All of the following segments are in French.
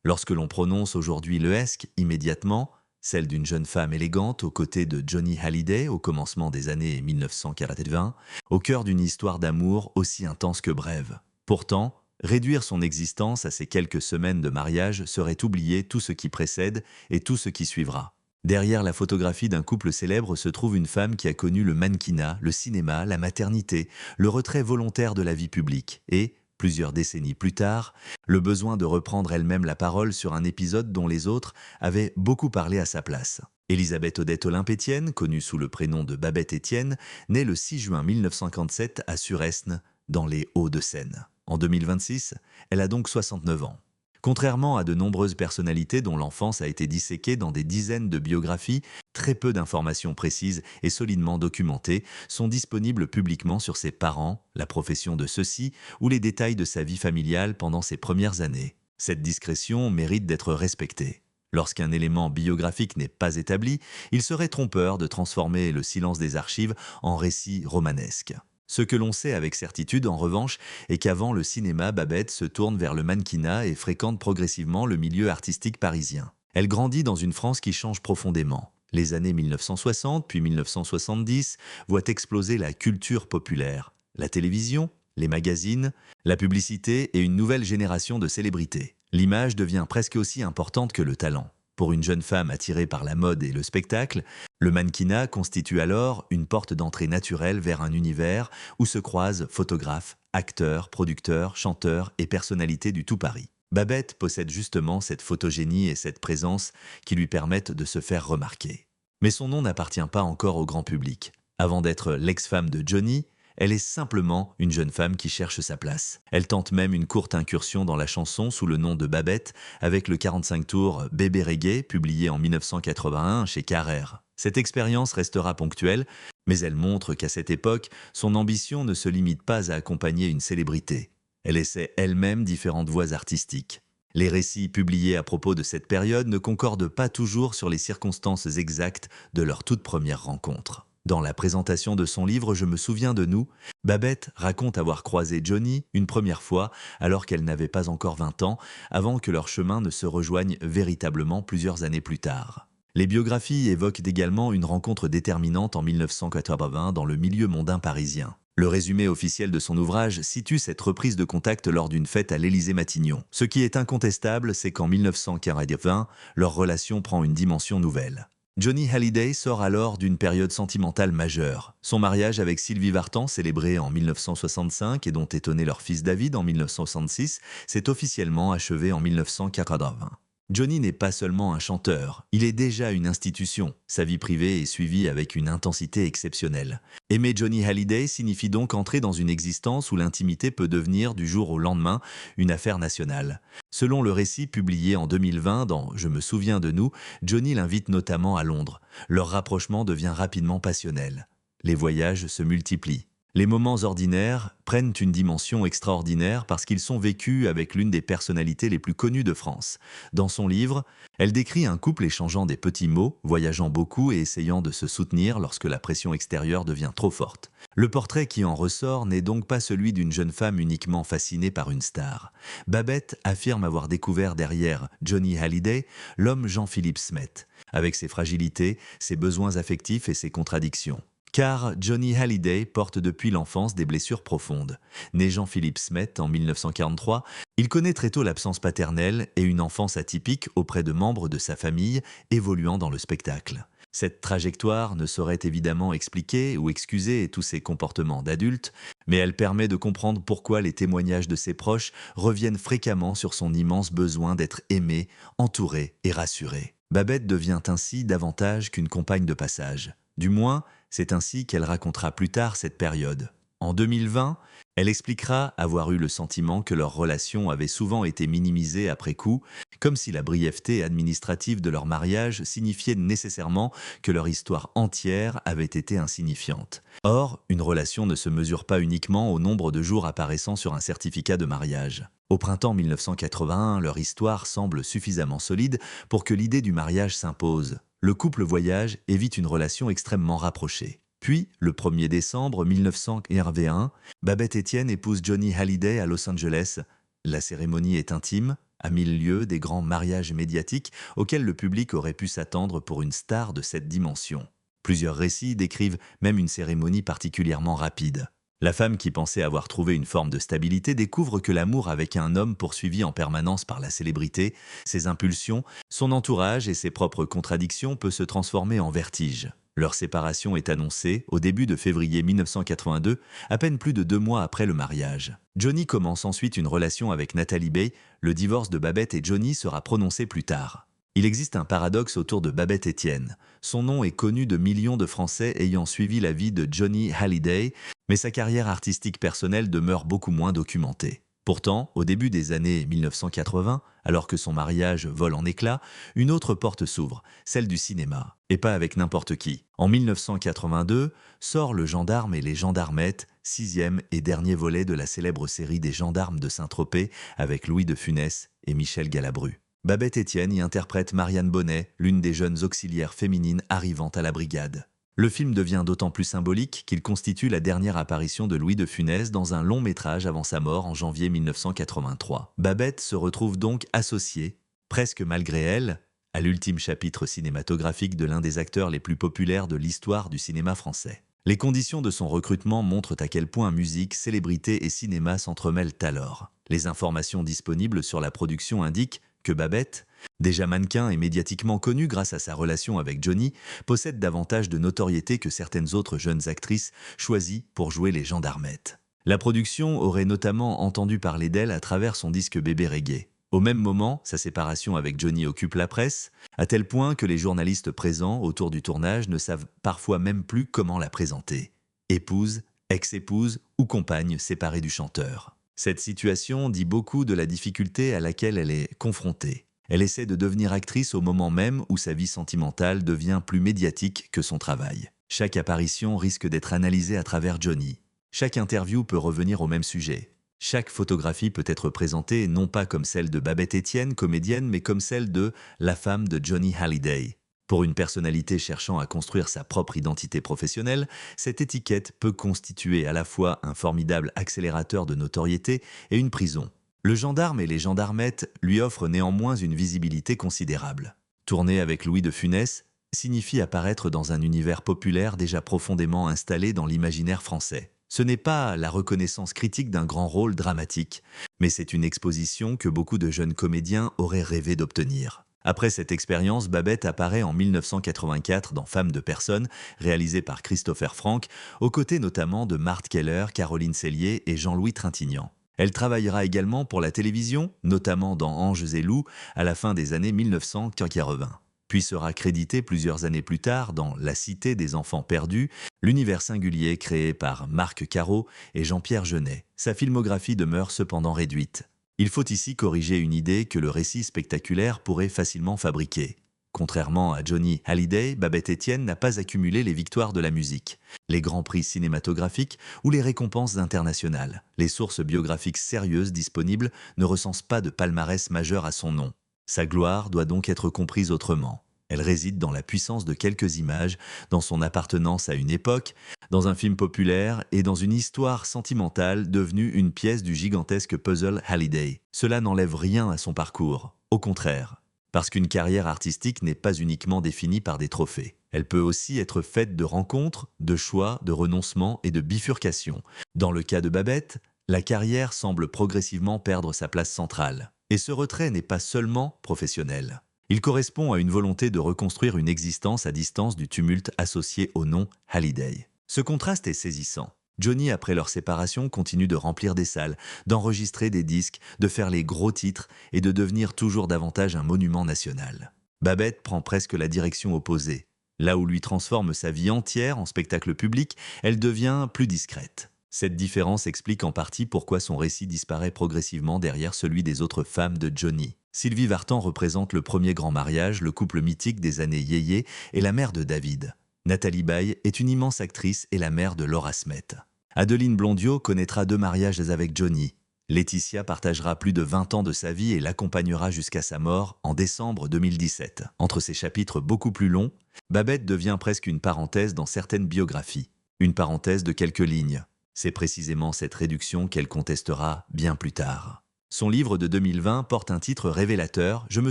Lorsque l'on prononce aujourd'hui le esque, immédiatement, celle d'une jeune femme élégante aux côtés de Johnny Hallyday au commencement des années 1980, au cœur d'une histoire d'amour aussi intense que brève. Pourtant, réduire son existence à ces quelques semaines de mariage serait oublier tout ce qui précède et tout ce qui suivra. Derrière la photographie d'un couple célèbre se trouve une femme qui a connu le mannequinat, le cinéma, la maternité, le retrait volontaire de la vie publique et, plusieurs décennies plus tard, le besoin de reprendre elle-même la parole sur un épisode dont les autres avaient beaucoup parlé à sa place. Élisabeth Odette Olympe-Étienne, connue sous le prénom de Babette Étienne, naît le 6 juin 1957 à Suresnes, dans les Hauts-de-Seine. En 2026, elle a donc 69 ans. Contrairement à de nombreuses personnalités dont l'enfance a été disséquée dans des dizaines de biographies, très peu d'informations précises et solidement documentées sont disponibles publiquement sur ses parents, la profession de ceux-ci ou les détails de sa vie familiale pendant ses premières années. Cette discrétion mérite d'être respectée. Lorsqu'un élément biographique n'est pas établi, il serait trompeur de transformer le silence des archives en récit romanesque. Ce que l'on sait avec certitude, en revanche, est qu'avant le cinéma, Babette se tourne vers le mannequinat et fréquente progressivement le milieu artistique parisien. Elle grandit dans une France qui change profondément. Les années 1960 puis 1970 voient exploser la culture populaire, la télévision, les magazines, la publicité et une nouvelle génération de célébrités. L'image devient presque aussi importante que le talent. Pour une jeune femme attirée par la mode et le spectacle, le mannequinat constitue alors une porte d'entrée naturelle vers un univers où se croisent photographes, acteurs, producteurs, chanteurs et personnalités du tout Paris. Babette possède justement cette photogénie et cette présence qui lui permettent de se faire remarquer. Mais son nom n'appartient pas encore au grand public. Avant d'être l'ex-femme de Johnny, elle est simplement une jeune femme qui cherche sa place. Elle tente même une courte incursion dans la chanson sous le nom de Babette avec le 45 tours Bébé Reggae publié en 1981 chez Carrère. Cette expérience restera ponctuelle, mais elle montre qu'à cette époque, son ambition ne se limite pas à accompagner une célébrité. Elle essaie elle-même différentes voies artistiques. Les récits publiés à propos de cette période ne concordent pas toujours sur les circonstances exactes de leur toute première rencontre. Dans la présentation de son livre Je me souviens de nous, Babette raconte avoir croisé Johnny une première fois alors qu'elle n'avait pas encore 20 ans, avant que leurs chemins ne se rejoignent véritablement plusieurs années plus tard. Les biographies évoquent également une rencontre déterminante en 1980 dans le milieu mondain parisien. Le résumé officiel de son ouvrage situe cette reprise de contact lors d'une fête à l'Élysée-Matignon. Ce qui est incontestable, c'est qu'en 1980, leur relation prend une dimension nouvelle. Johnny Hallyday sort alors d'une période sentimentale majeure. Son mariage avec Sylvie Vartan, célébré en 1965 et dont est né leur fils David en 1966, s'est officiellement achevé en 1980. Johnny n'est pas seulement un chanteur, il est déjà une institution. Sa vie privée est suivie avec une intensité exceptionnelle. Aimer Johnny Hallyday signifie donc entrer dans une existence où l'intimité peut devenir du jour au lendemain une affaire nationale. Selon le récit publié en 2020 dans Je me souviens de nous, Johnny l'invite notamment à Londres. Leur rapprochement devient rapidement passionnel. Les voyages se multiplient. Les moments ordinaires prennent une dimension extraordinaire parce qu'ils sont vécus avec l'une des personnalités les plus connues de France. Dans son livre, elle décrit un couple échangeant des petits mots, voyageant beaucoup et essayant de se soutenir lorsque la pression extérieure devient trop forte. Le portrait qui en ressort n'est donc pas celui d'une jeune femme uniquement fascinée par une star. Babette affirme avoir découvert derrière Johnny Hallyday l'homme Jean-Philippe Smet, avec ses fragilités, ses besoins affectifs et ses contradictions. Car Johnny Hallyday porte depuis l'enfance des blessures profondes. Né Jean-Philippe Smet en 1943, il connaît très tôt l'absence paternelle et une enfance atypique auprès de membres de sa famille évoluant dans le spectacle. Cette trajectoire ne saurait évidemment expliquer ou excuser tous ses comportements d'adulte, mais elle permet de comprendre pourquoi les témoignages de ses proches reviennent fréquemment sur son immense besoin d'être aimé, entouré et rassuré. Babette devient ainsi davantage qu'une compagne de passage. Du moins, c'est ainsi qu'elle racontera plus tard cette période. En 2020, elle expliquera avoir eu le sentiment que leur relation avait souvent été minimisée après coup, comme si la brièveté administrative de leur mariage signifiait nécessairement que leur histoire entière avait été insignifiante. Or, une relation ne se mesure pas uniquement au nombre de jours apparaissant sur un certificat de mariage. Au printemps 1981, leur histoire semble suffisamment solide pour que l'idée du mariage s'impose. Le couple voyage et vit une relation extrêmement rapprochée. Puis, le 1er décembre 1981, Babette Étienne épouse Johnny Hallyday à Los Angeles. La cérémonie est intime, à mille lieues des grands mariages médiatiques auxquels le public aurait pu s'attendre pour une star de cette dimension. Plusieurs récits décrivent même une cérémonie particulièrement rapide. La femme qui pensait avoir trouvé une forme de stabilité découvre que l'amour avec un homme poursuivi en permanence par la célébrité, ses impulsions, son entourage et ses propres contradictions peut se transformer en vertige. Leur séparation est annoncée au début de février 1982, à peine plus de 2 mois après le mariage. Johnny commence ensuite une relation avec Natalie Bay. Le divorce de Babette et Johnny sera prononcé plus tard. Il existe un paradoxe autour de Babette Etienne. Son nom est connu de millions de Français ayant suivi la vie de Johnny Hallyday, mais sa carrière artistique personnelle demeure beaucoup moins documentée. Pourtant, au début des années 1980, alors que son mariage vole en éclats, une autre porte s'ouvre, celle du cinéma. Et pas avec n'importe qui. En 1982, sort Le Gendarme et les Gendarmettes, 6e et dernier volet de la célèbre série des Gendarmes de Saint-Tropez avec Louis de Funès et Michel Galabru. Babette Etienne y interprète Marianne Bonnet, l'une des jeunes auxiliaires féminines arrivant à la brigade. Le film devient d'autant plus symbolique qu'il constitue la dernière apparition de Louis de Funès dans un long métrage avant sa mort en janvier 1983. Babette se retrouve donc associée, presque malgré elle, à l'ultime chapitre cinématographique de l'un des acteurs les plus populaires de l'histoire du cinéma français. Les conditions de son recrutement montrent à quel point musique, célébrité et cinéma s'entremêlent alors. Les informations disponibles sur la production indiquent que Babette, déjà mannequin et médiatiquement connue grâce à sa relation avec Johnny, possède davantage de notoriété que certaines autres jeunes actrices choisies pour jouer les gendarmettes. La production aurait notamment entendu parler d'elle à travers son disque Bébé Reggae. Au même moment, sa séparation avec Johnny occupe la presse, à tel point que les journalistes présents autour du tournage ne savent parfois même plus comment la présenter. Épouse, ex-épouse ou compagne séparée du chanteur. Cette situation dit beaucoup de la difficulté à laquelle elle est confrontée. Elle essaie de devenir actrice au moment même où sa vie sentimentale devient plus médiatique que son travail. Chaque apparition risque d'être analysée à travers Johnny. Chaque interview peut revenir au même sujet. Chaque photographie peut être présentée non pas comme celle de Babette Etienne, comédienne, mais comme celle de la femme de Johnny Hallyday. Pour une personnalité cherchant à construire sa propre identité professionnelle, cette étiquette peut constituer à la fois un formidable accélérateur de notoriété et une prison. Le gendarme et les gendarmettes lui offrent néanmoins une visibilité considérable. Tourner avec Louis de Funès signifie apparaître dans un univers populaire déjà profondément installé dans l'imaginaire français. Ce n'est pas la reconnaissance critique d'un grand rôle dramatique, mais c'est une exposition que beaucoup de jeunes comédiens auraient rêvé d'obtenir. Après cette expérience, Babette apparaît en 1984 dans Femme de personne, réalisé par Christopher Frank, aux côtés notamment de Marthe Keller, Caroline Cellier et Jean-Louis Trintignant. Elle travaillera également pour la télévision, notamment dans Anges et loups, à la fin des années 1980. Puis sera créditée plusieurs années plus tard dans La Cité des enfants perdus, l'univers singulier créé par Marc Caro et Jean-Pierre Jeunet. Sa filmographie demeure cependant réduite. Il faut ici corriger une idée que le récit spectaculaire pourrait facilement fabriquer. Contrairement à Johnny Hallyday, Babette Etienne n'a pas accumulé les victoires de la musique, les grands prix cinématographiques ou les récompenses internationales. Les sources biographiques sérieuses disponibles ne recensent pas de palmarès majeur à son nom. Sa gloire doit donc être comprise autrement. Elle réside dans la puissance de quelques images, dans son appartenance à une époque, dans un film populaire et dans une histoire sentimentale devenue une pièce du gigantesque puzzle Hallyday. Cela n'enlève rien à son parcours, au contraire, parce qu'une carrière artistique n'est pas uniquement définie par des trophées. Elle peut aussi être faite de rencontres, de choix, de renoncements et de bifurcations. Dans le cas de Babette, la carrière semble progressivement perdre sa place centrale. Et ce retrait n'est pas seulement professionnel. Il correspond à une volonté de reconstruire une existence à distance du tumulte associé au nom Hallyday. Ce contraste est saisissant. Johnny, après leur séparation, continue de remplir des salles, d'enregistrer des disques, de faire les gros titres et de devenir toujours davantage un monument national. Babette prend presque la direction opposée. Là où lui transforme sa vie entière en spectacle public, elle devient plus discrète. Cette différence explique en partie pourquoi son récit disparaît progressivement derrière celui des autres femmes de Johnny. Sylvie Vartan représente le premier grand mariage, le couple mythique des années yéyé et la mère de David. Nathalie Baye est une immense actrice et la mère de Laura Smet. Adeline Blondiot connaîtra 2 mariages avec Johnny. Laetitia partagera plus de 20 ans de sa vie et l'accompagnera jusqu'à sa mort en décembre 2017. Entre ces chapitres beaucoup plus longs, Babette devient presque une parenthèse dans certaines biographies. Une parenthèse de quelques lignes. C'est précisément cette réduction qu'elle contestera bien plus tard. Son livre de 2020 porte un titre révélateur, Je me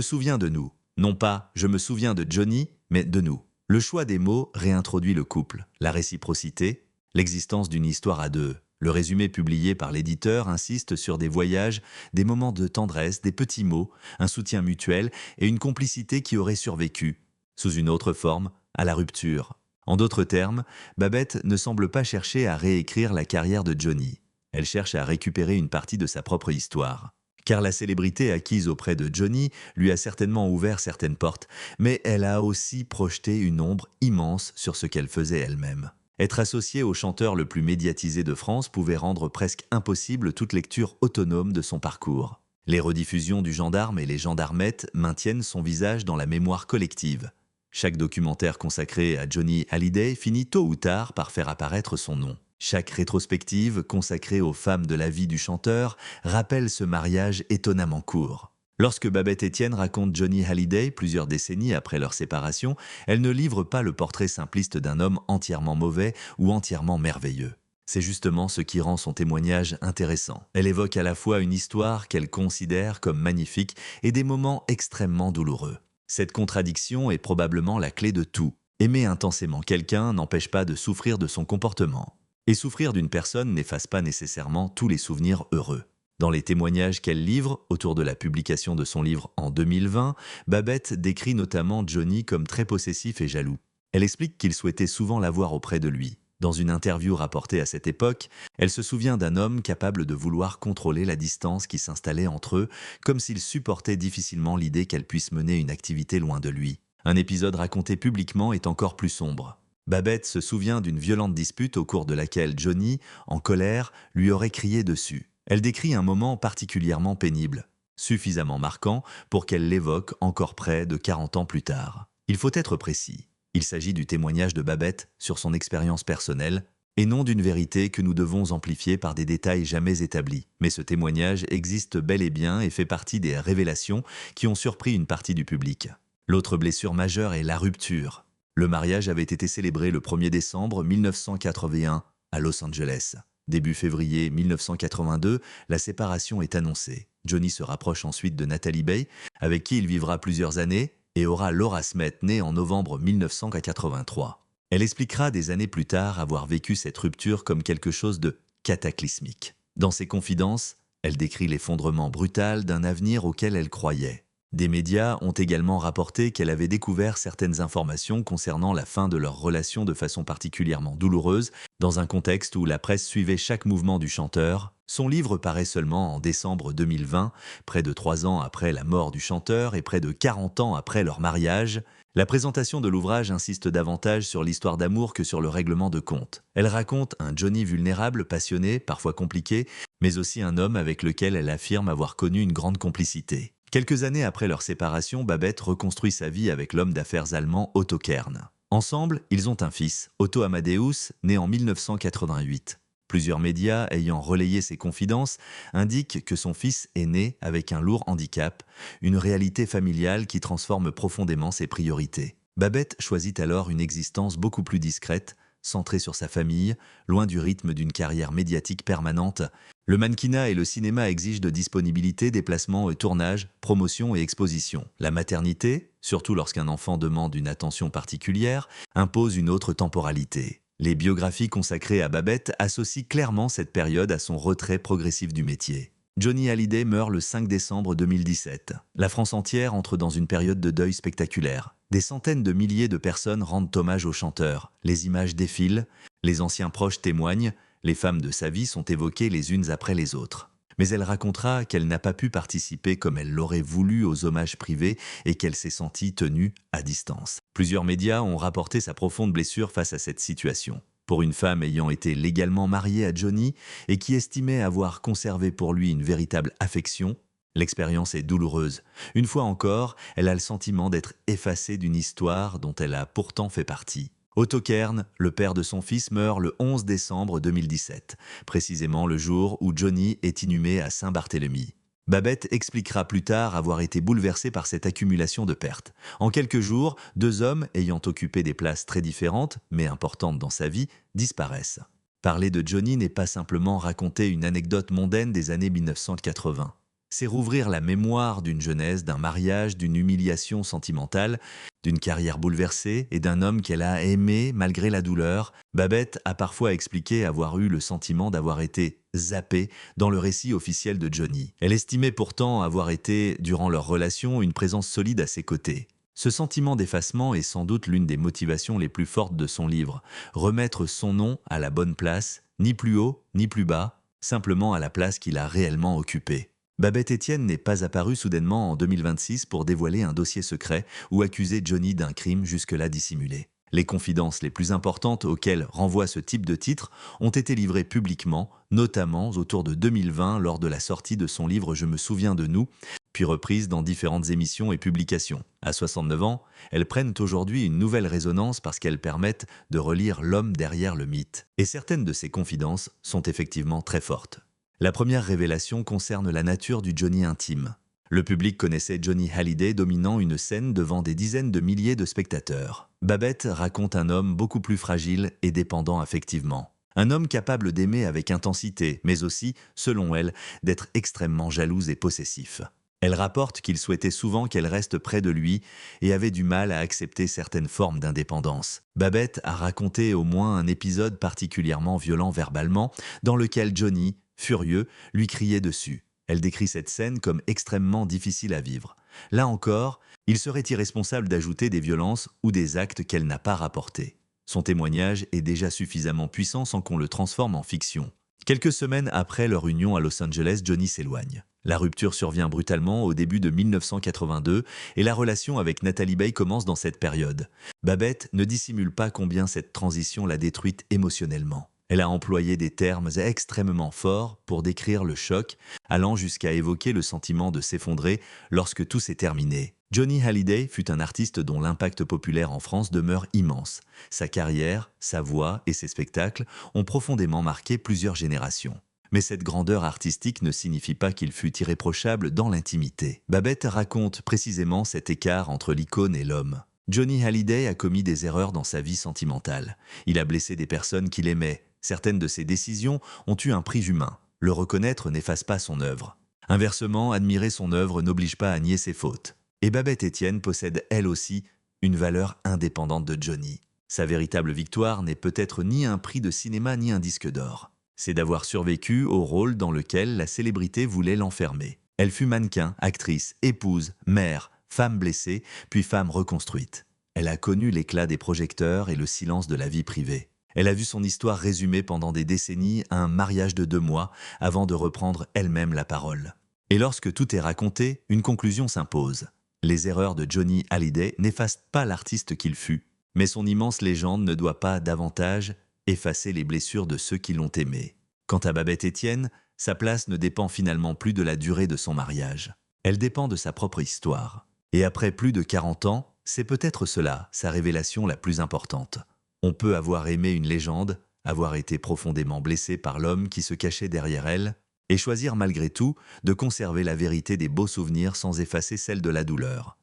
souviens de nous. Non pas Je me souviens de Johnny, mais de nous. Le choix des mots réintroduit le couple, la réciprocité, l'existence d'une histoire à deux. Le résumé publié par l'éditeur insiste sur des voyages, des moments de tendresse, des petits mots, un soutien mutuel et une complicité qui aurait survécu, sous une autre forme, à la rupture. En d'autres termes, Babette ne semble pas chercher à réécrire la carrière de Johnny. Elle cherche à récupérer une partie de sa propre histoire. Car la célébrité acquise auprès de Johnny lui a certainement ouvert certaines portes, mais elle a aussi projeté une ombre immense sur ce qu'elle faisait elle-même. Être associée au chanteur le plus médiatisé de France pouvait rendre presque impossible toute lecture autonome de son parcours. Les rediffusions du Gendarme et les Gendarmettes maintiennent son visage dans la mémoire collective. Chaque documentaire consacré à Johnny Hallyday finit tôt ou tard par faire apparaître son nom. Chaque rétrospective consacrée aux femmes de la vie du chanteur rappelle ce mariage étonnamment court. Lorsque Babette Etienne raconte Johnny Hallyday plusieurs décennies après leur séparation, elle ne livre pas le portrait simpliste d'un homme entièrement mauvais ou entièrement merveilleux. C'est justement ce qui rend son témoignage intéressant. Elle évoque à la fois une histoire qu'elle considère comme magnifique et des moments extrêmement douloureux. Cette contradiction est probablement la clé de tout. Aimer intensément quelqu'un n'empêche pas de souffrir de son comportement. Et souffrir d'une personne n'efface pas nécessairement tous les souvenirs heureux. Dans les témoignages qu'elle livre autour de la publication de son livre en 2020, Babette décrit notamment Johnny comme très possessif et jaloux. Elle explique qu'il souhaitait souvent l'avoir auprès de lui. Dans une interview rapportée à cette époque, elle se souvient d'un homme capable de vouloir contrôler la distance qui s'installait entre eux, comme s'il supportait difficilement l'idée qu'elle puisse mener une activité loin de lui. Un épisode raconté publiquement est encore plus sombre. Babette se souvient d'une violente dispute au cours de laquelle Johnny, en colère, lui aurait crié dessus. Elle décrit un moment particulièrement pénible, suffisamment marquant pour qu'elle l'évoque encore près de 40 ans plus tard. Il faut être précis. Il s'agit du témoignage de Babette sur son expérience personnelle et non d'une vérité que nous devons amplifier par des détails jamais établis. Mais ce témoignage existe bel et bien et fait partie des révélations qui ont surpris une partie du public. L'autre blessure majeure est la rupture. Le mariage avait été célébré le 1er décembre 1981 à Los Angeles. Début février 1982, la séparation est annoncée. Johnny se rapproche ensuite de Natalie Bay, avec qui il vivra plusieurs années, et aura Laura Smith, née en novembre 1983. Elle expliquera des années plus tard avoir vécu cette rupture comme quelque chose de cataclysmique. Dans ses confidences, elle décrit l'effondrement brutal d'un avenir auquel elle croyait. Des médias ont également rapporté qu'elle avait découvert certaines informations concernant la fin de leur relation de façon particulièrement douloureuse, dans un contexte où la presse suivait chaque mouvement du chanteur. Son livre paraît seulement en décembre 2020, près de 3 ans après la mort du chanteur et près de 40 ans après leur mariage. La présentation de l'ouvrage insiste davantage sur l'histoire d'amour que sur le règlement de compte. Elle raconte un Johnny vulnérable, passionné, parfois compliqué, mais aussi un homme avec lequel elle affirme avoir connu une grande complicité. Quelques années après leur séparation, Babette reconstruit sa vie avec l'homme d'affaires allemand Otto Kern. Ensemble, ils ont un fils, Otto Amadeus, né en 1988. Plusieurs médias ayant relayé ses confidences indiquent que son fils est né avec un lourd handicap, une réalité familiale qui transforme profondément ses priorités. Babette choisit alors une existence beaucoup plus discrète, centrée sur sa famille, loin du rythme d'une carrière médiatique permanente. Le mannequinat et le cinéma exigent de disponibilité, déplacements, tournages, promotions et expositions. La maternité, surtout lorsqu'un enfant demande une attention particulière, impose une autre temporalité. Les biographies consacrées à Babette associent clairement cette période à son retrait progressif du métier. Johnny Hallyday meurt le 5 décembre 2017. La France entière entre dans une période de deuil spectaculaire. Des centaines de milliers de personnes rendent hommage au chanteur. Les images défilent, les anciens proches témoignent, les femmes de sa vie sont évoquées les unes après les autres. Mais elle racontera qu'elle n'a pas pu participer comme elle l'aurait voulu aux hommages privés et qu'elle s'est sentie tenue à distance. Plusieurs médias ont rapporté sa profonde blessure face à cette situation. Pour une femme ayant été légalement mariée à Johnny et qui estimait avoir conservé pour lui une véritable affection, l'expérience est douloureuse. Une fois encore, elle a le sentiment d'être effacée d'une histoire dont elle a pourtant fait partie. Otto Kern, le père de son fils, meurt le 11 décembre 2017, précisément le jour où Johnny est inhumé à Saint-Barthélemy. Babette expliquera plus tard avoir été bouleversée par cette accumulation de pertes. En quelques jours, 2 hommes ayant occupé des places très différentes, mais importantes dans sa vie, disparaissent. Parler de Johnny n'est pas simplement raconter une anecdote mondaine des années 1980. C'est rouvrir la mémoire d'une jeunesse, d'un mariage, d'une humiliation sentimentale, d'une carrière bouleversée et d'un homme qu'elle a aimé malgré la douleur. Babette a parfois expliqué avoir eu le sentiment d'avoir été zappée dans le récit officiel de Johnny. Elle estimait pourtant avoir été, durant leur relation, une présence solide à ses côtés. Ce sentiment d'effacement est sans doute l'une des motivations les plus fortes de son livre. Remettre son nom à la bonne place, ni plus haut, ni plus bas, simplement à la place qu'il a réellement occupée. Babette Etienne n'est pas apparue soudainement en 2026 pour dévoiler un dossier secret ou accuser Johnny d'un crime jusque-là dissimulé. Les confidences les plus importantes auxquelles renvoie ce type de titre ont été livrées publiquement, notamment autour de 2020 lors de la sortie de son livre Je me souviens de nous, puis reprises dans différentes émissions et publications. À 69 ans, elles prennent aujourd'hui une nouvelle résonance parce qu'elles permettent de relire l'homme derrière le mythe. Et certaines de ces confidences sont effectivement très fortes. La première révélation concerne la nature du Johnny intime. Le public connaissait Johnny Hallyday dominant une scène devant des dizaines de milliers de spectateurs. Babette raconte un homme beaucoup plus fragile et dépendant affectivement. Un homme capable d'aimer avec intensité, mais aussi, selon elle, d'être extrêmement jaloux et possessif. Elle rapporte qu'il souhaitait souvent qu'elle reste près de lui et avait du mal à accepter certaines formes d'indépendance. Babette a raconté au moins un épisode particulièrement violent verbalement dans lequel Johnny, furieux, lui criait dessus. Elle décrit cette scène comme extrêmement difficile à vivre. Là encore, il serait irresponsable d'ajouter des violences ou des actes qu'elle n'a pas rapportés. Son témoignage est déjà suffisamment puissant sans qu'on le transforme en fiction. Quelques semaines après leur union à Los Angeles, Johnny s'éloigne. La rupture survient brutalement au début de 1982 et la relation avec Natalie Bay commence dans cette période. Babette ne dissimule pas combien cette transition l'a détruite émotionnellement. Elle a employé des termes extrêmement forts pour décrire le choc, allant jusqu'à évoquer le sentiment de s'effondrer lorsque tout s'est terminé. Johnny Hallyday fut un artiste dont l'impact populaire en France demeure immense. Sa carrière, sa voix et ses spectacles ont profondément marqué plusieurs générations. Mais cette grandeur artistique ne signifie pas qu'il fut irréprochable dans l'intimité. Babette raconte précisément cet écart entre l'icône et l'homme. Johnny Hallyday a commis des erreurs dans sa vie sentimentale. Il a blessé des personnes qu'il aimait. Certaines de ses décisions ont eu un prix humain. Le reconnaître n'efface pas son œuvre. Inversement, admirer son œuvre n'oblige pas à nier ses fautes. Et Babette Etienne possède elle aussi une valeur indépendante de Johnny. Sa véritable victoire n'est peut-être ni un prix de cinéma ni un disque d'or. C'est d'avoir survécu au rôle dans lequel la célébrité voulait l'enfermer. Elle fut mannequin, actrice, épouse, mère, femme blessée, puis femme reconstruite. Elle a connu l'éclat des projecteurs et le silence de la vie privée. Elle a vu son histoire résumée pendant des décennies à un mariage de 2 mois avant de reprendre elle-même la parole. Et lorsque tout est raconté, une conclusion s'impose. Les erreurs de Johnny Hallyday n'effacent pas l'artiste qu'il fut, mais son immense légende ne doit pas davantage effacer les blessures de ceux qui l'ont aimé. Quant à Babette Etienne, sa place ne dépend finalement plus de la durée de son mariage. Elle dépend de sa propre histoire. Et après plus de 40 ans, c'est peut-être cela, sa révélation la plus importante. On peut avoir aimé une légende, avoir été profondément blessé par l'homme qui se cachait derrière elle, et choisir malgré tout de conserver la vérité des beaux souvenirs sans effacer celle de la douleur.